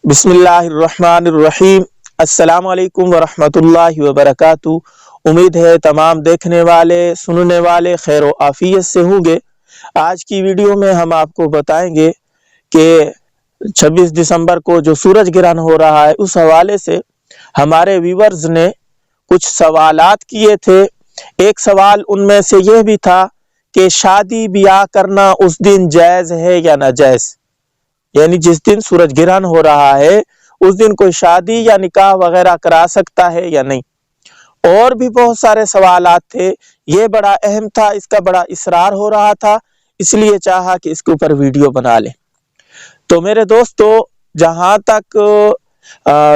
बिस्मिल्लाहिर्रहमानिर्रहीम। अस्सलाम वालेकुम वरहमतुल्लाहि वबरकातुहू। उम्मीद है तमाम देखने वाले सुनने वाले खैर आफियत से होंगे। आज की वीडियो में हम आपको बताएंगे कि 26 दिसंबर को जो सूरज ग्रहण हो रहा है उस हवाले से हमारे व्यूवर्स ने कुछ सवालात किए थे। एक सवाल उनमें से यह भी था कि शादी ब्याह करना उस दिन जायज़ है या नाजायज़, यानी जिस दिन सूरज ग्रहण हो रहा है उस दिन कोई शादी या निकाह वगैरह करा सकता है या नहीं। और भी बहुत सारे सवालात थे, ये बड़ा अहम था, इसका बड़ा इसरार हो रहा था, इसलिए चाहा कि इसके ऊपर वीडियो बना लें। तो मेरे दोस्तों, जहाँ तक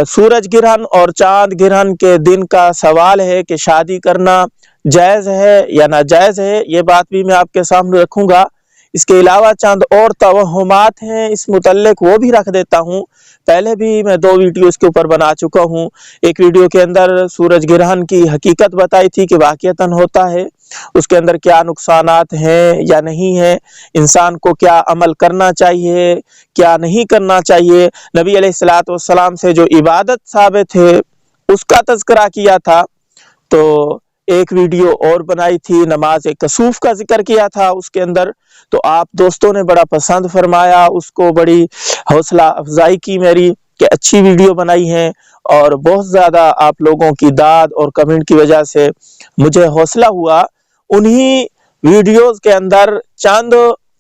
सूरज ग्रहण और चांद ग्रहण के दिन का सवाल है कि शादी करना जायज़ है या नाजायज़ है, ये बात भी मैं आपके सामने रखूँगा। इसके अलावा चंद और तवहुमात हैं इस मुतल्लिक, वो भी रख देता हूँ। पहले भी मैं 2 वीडियो इसके ऊपर बना चुका हूँ। एक वीडियो के अंदर सूरज ग्रहण की हकीकत बताई थी कि वाक़ियतन होता है, उसके अंदर क्या नुकसानात हैं या नहीं है, इंसान को क्या अमल करना चाहिए क्या नहीं करना चाहिए, नबी अलैहिस्सलातु वस्सलाम से जो इबादत साबित है उसका तज़किरा किया था। तो एक वीडियो और बनाई थी, नमाज कसूफ का जिक्र किया था उसके अंदर। तो आप दोस्तों ने बड़ा पसंद फरमाया, उसको बड़ी हौसला अफजाई की मेरी कि अच्छी वीडियो बनाई है, और बहुत ज़्यादा आप लोगों की दाद और कमेंट की वजह से मुझे हौसला हुआ। उन्हीं वीडियोस के अंदर चंद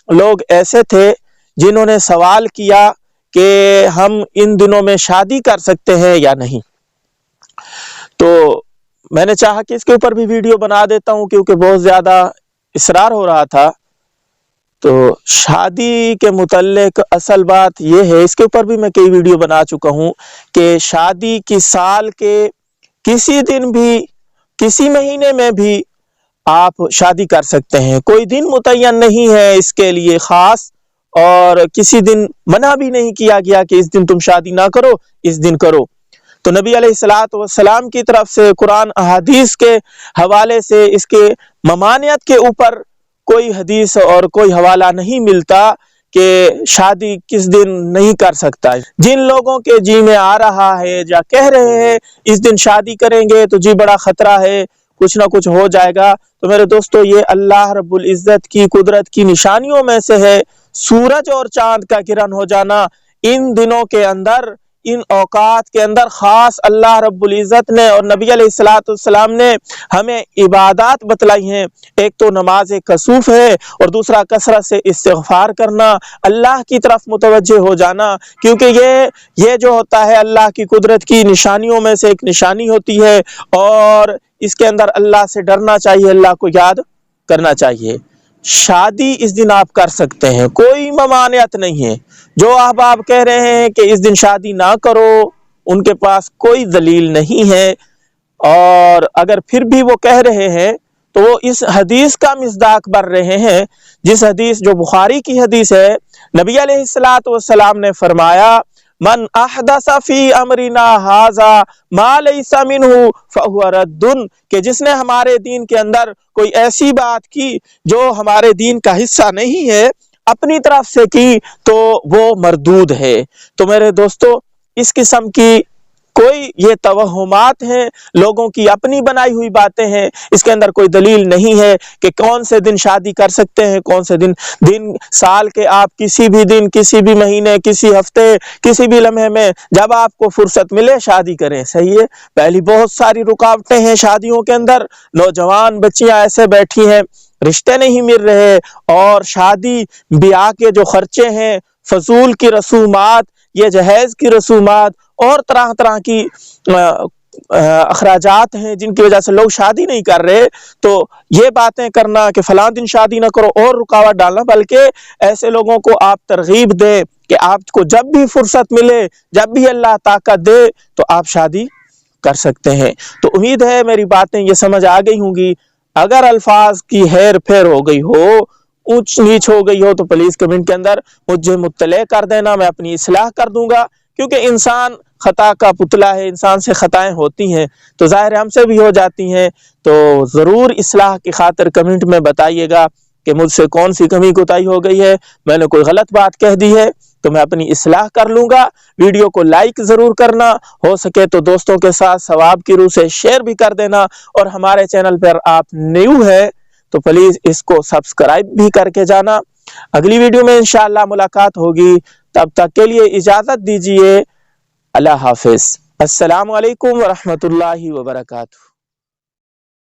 लोग ऐसे थे जिन्होंने सवाल किया कि हम इन दिनों में शादी कर सकते हैं या नहीं। तो मैंने चाहा कि इसके ऊपर भी वीडियो बना देता हूं, क्योंकि बहुत ज़्यादा इसरार हो रहा था। तो शादी के मुतल्लिक असल बात यह है, इसके ऊपर भी मैं कई वीडियो बना चुका हूं कि शादी की साल के किसी दिन भी किसी महीने में भी आप शादी कर सकते हैं। कोई दिन मुतय्यन नहीं है इसके लिए ख़ास, और किसी दिन मना भी नहीं किया गया कि इस दिन तुम शादी ना करो, इस दिन करो। तो नबी अलैहिस्सलातु वस्सलाम की तरफ से कुरान अहादीस के हवाले से इसके ममानियत के ऊपर कोई हदीस और कोई हवाला नहीं मिलता कि शादी किस दिन नहीं कर सकता। जिन लोगों के जी में आ रहा है या कह रहे हैं इस दिन शादी करेंगे तो जी बड़ा खतरा है, कुछ ना कुछ हो जाएगा, तो मेरे दोस्तों ये अल्लाह रब्बुल इज्जत की कुदरत की निशानियों में से है सूरज और चांद का ग्रहण हो जाना। इन दिनों के अंदर, इन औकात के अंदर खास अल्लाह रब्बुल इज़्ज़त ने और नबी अलैहिस्सलातु वस्सलाम ने हमें इबादत बतलाई हैं। एक तो नमाज कसूफ है और दूसरा कसरत से इस्तिग़फ़ार करना, अल्लाह की तरफ मुतवज्जे हो जाना, क्योंकि ये जो होता है अल्लाह की कुदरत की निशानियों में से एक निशानी होती है, और इसके अंदर अल्लाह से डरना चाहिए, अल्लाह को याद करना चाहिए। शादी इस दिन आप कर सकते हैं, कोई ममानियत नहीं है। जो अहबाब कह रहे हैं कि इस दिन शादी ना करो, उनके पास कोई दलील नहीं है, और अगर फिर भी वो कह रहे हैं तो वो इस हदीस का मिस्दाक बर रहे हैं, जिस हदीस जो बुखारी की हदीस है। नबी अलैहिस्सलातु वस्सलाम ने फरमाया, मन अहदसा फी अमरिना हाजा मा लैसा मिन्हु फहुवा रद्दुन, कि जिसने हमारे दीन के अंदर कोई ऐसी बात की जो हमारे दीन का हिस्सा नहीं है, अपनी तरफ से की, तो वो मरदूद है। तो मेरे दोस्तों, इस किस्म की कोई ये तवहुमात हैं, लोगों की अपनी बनाई हुई बातें हैं, इसके अंदर कोई दलील नहीं है कि कौन से दिन शादी कर सकते हैं, कौन से दिन साल के आप किसी भी दिन, किसी भी महीने, किसी हफ्ते, किसी भी लम्हे में जब आपको फुर्सत मिले शादी करें। सही है। पहली बहुत सारी रुकावटें हैं शादियों के अंदर, नौजवान बच्चियां ऐसे बैठी हैं, रिश्ते नहीं मिल रहे, और शादी ब्याह के जो खर्चे हैं, फजूल की रसूमात, ये जहेज की रसूमात और तरह तरह की अखराजात हैं जिनकी वजह से लोग शादी नहीं कर रहे। तो ये बातें करना कि फलां दिन शादी ना करो और रुकावट डालना, बल्कि ऐसे लोगों को आप तरगीब दें कि आपको जब भी फुर्सत मिले, जब भी अल्लाह ताकत दे, तो आप शादी कर सकते हैं। तो उम्मीद है मेरी बातें ये समझ आ गई होंगी। अगर अल्फाज की हेर फेर हो गई हो, ऊंच नीच हो गई हो, तो प्लीज कमेंट के अंदर मुझे मुत्तले कर देना, मैं अपनी इस्लाह कर दूंगा, क्योंकि इंसान खता का पुतला है, इंसान से खताएं होती हैं, तो जाहिर हमसे भी हो जाती हैं। तो ज़रूर इस्लाह की खातिर कमेंट में बताइएगा कि मुझसे कौन सी कमी कोताही हो गई है, मैंने कोई गलत बात कह दी है तो मैं अपनी इस्लाह कर लूँगा। वीडियो को लाइक ज़रूर करना, हो सके तो दोस्तों के साथ सवाब की रूह से शेयर भी कर देना, और हमारे चैनल पर आप न्यू है तो प्लीज़ इसको सब्सक्राइब भी करके जाना। अगली वीडियो में इंशाअल्लाह मुलाकात होगी, तब तक के लिए इजाज़त दीजिए। अल्लाह हाफिज़। अस्सलाम वालेकुम व रहमतुल्लाहि व बरकातुहू।